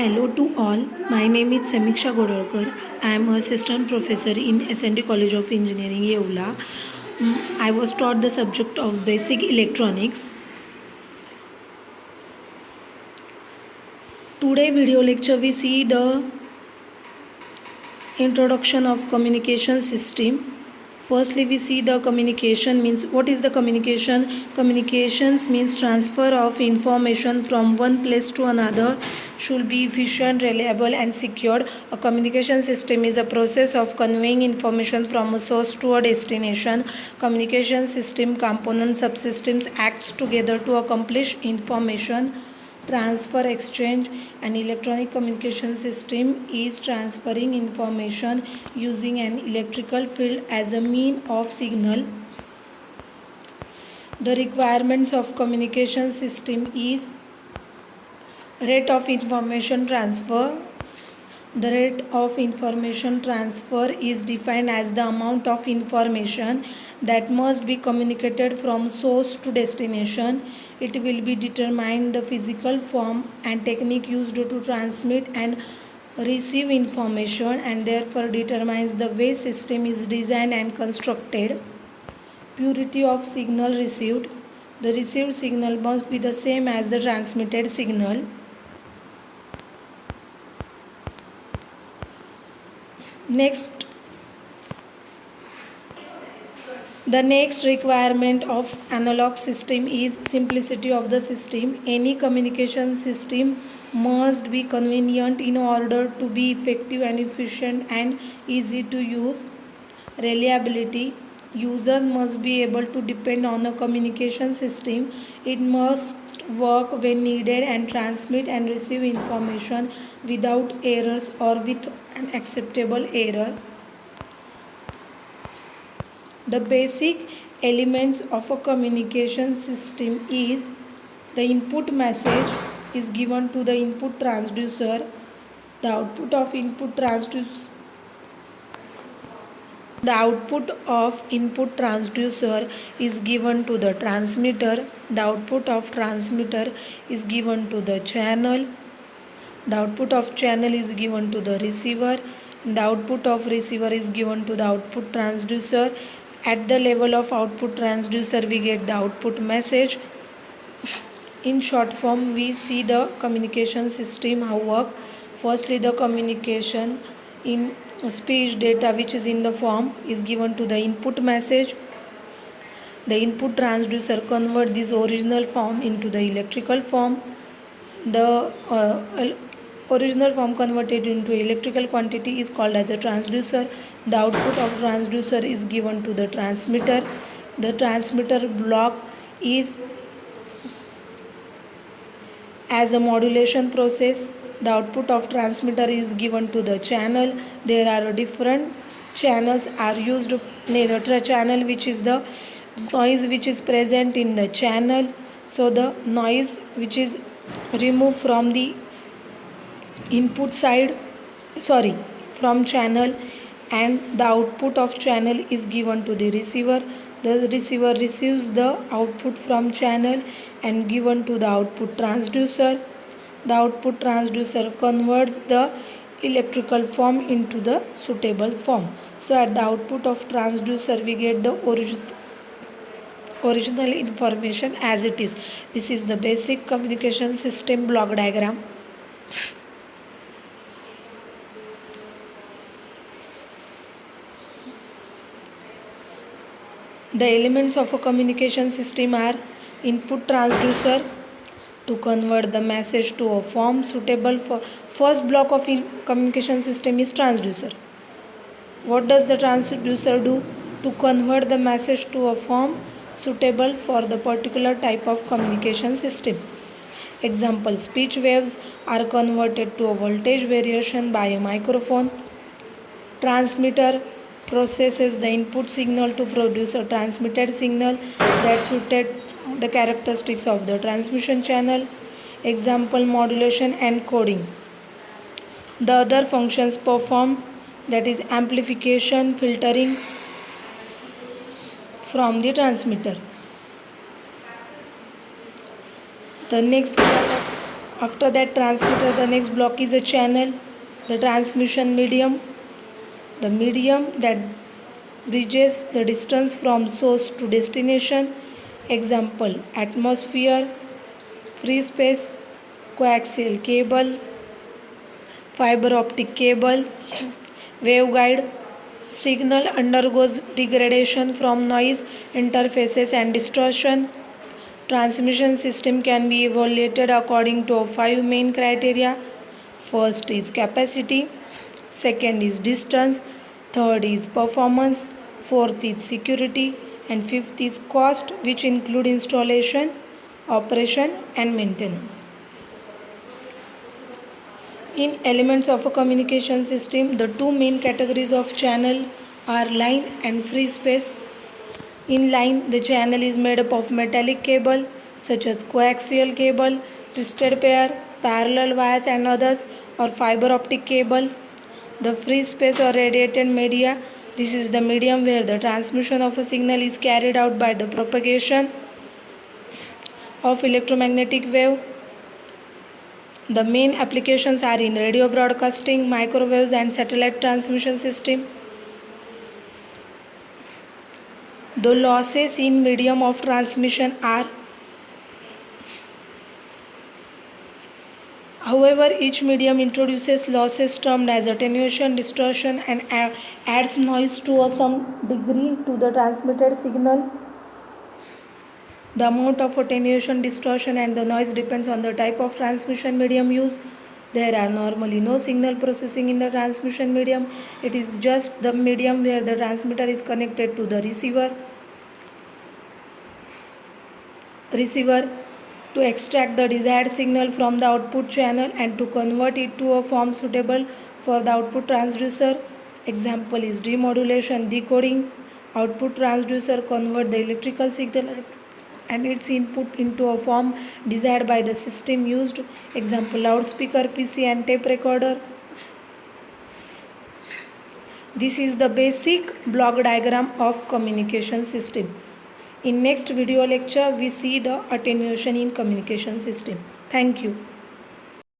Hello to all. My name is Samiksha Godolkar. I am assistant professor in SND College of Engineering, Yeola. I was taught the subject of basic electronics. Today video lecture we see the introduction of communication system. Firstly, we see the communication means what is the communication. Communications means transfer of information from one place to another, should be efficient, reliable and secured. A communication system is a process of conveying information from a source to a destination. Communication system component subsystems acts together to accomplish information transfer. Exchange. An electronic communication system is transferring information using an electrical field as a mean of signal. The requirements of communication system is rate of information transfer. The rate of information transfer is defined as the amount of information that must be communicated from source to destination. It will be determined the physical form and technique used to transmit and receive information, and therefore determines the way system is designed and constructed. Purity of signal received. The received signal must be the same as the transmitted signal. Next, the next requirement of analog system is simplicity of the system. Any communication system must be convenient in order to be effective and efficient and easy to use. Reliability. Users must be able to depend on a communication system. It must work when needed and transmit and receive information without errors or with an acceptable error. The basic elements of a communication system is the input message is given to the input transducer. The output of input transducer is given to the transmitter. The output of transmitter is given to the channel. The output of channel is given to the receiver. The output of receiver is given to the output transducer. At the level of output transducer, we get the output message. In short form, we see the communication system how work. Firstly, the communication in speech data which is in the form is given to the input message. The input transducer convert this original form into the electrical form. The original form converted into electrical quantity is called as a transducer. The output of transducer is given to the transmitter. The transmitter block is as a modulation process. The output of transmitter is given to the channel. There are different channels are used. The channel which is the noise which is present in the channel. So the noise which is removed from the input side, from channel, and the output of channel is given to the receiver. The receiver receives the output from channel and given to the output transducer. The output transducer converts the electrical form into the suitable form. So at the output of transducer we get the original information as it is. This is the basic communication system block diagram. The elements of a communication system are input transducer to convert the message to a form suitable for first block of communication system is transducer. What does the transducer do? To convert the message to a form suitable for the particular type of communication system. Example, speech waves are converted to a voltage variation by a microphone. Transmitter processes the input signal to produce a transmitted signal that suited the characteristics of the transmission channel. Example, modulation and coding. The other functions performed, that is amplification, filtering from the transmitter. The next block After that transmitter, the next block is a channel, the transmission medium, the medium that bridges the distance from source to destination. Example: atmosphere, free space, coaxial cable, fiber optic cable, waveguide. Signal undergoes degradation from noise, interfaces and distortion. Transmission system can be evaluated according to 5 main criteria. First is capacity, second is distance, third is performance, fourth is security, and fifth is cost, which include installation, operation and maintenance. In elements of a communication system, the two main categories of channel are line and free space. In line, the channel is made up of metallic cable such as coaxial cable, twisted pair, parallel wires and others, or fiber optic cable. The free space or radiated media, this is the medium where the transmission of a signal is carried out by the propagation of electromagnetic wave. The main applications are in radio broadcasting, microwaves and satellite transmission system. The losses in medium of transmission are, however, each medium introduces losses termed as attenuation, distortion and adds noise to some degree to the transmitted signal. The amount of attenuation, distortion and the noise depends on the type of transmission medium used. There are normally no signal processing in the transmission medium. It is just the medium where the transmitter is connected to the receiver to extract the desired signal from the output channel and to convert it to a form suitable for the output transducer. Example is demodulation, decoding. Output transducer convert the electrical signal and its input into a form desired by the system used. Example: loudspeaker, PC and tape recorder. This is the basic block diagram of communication system. In next video lecture, we see the attenuation in communication system. Thank you.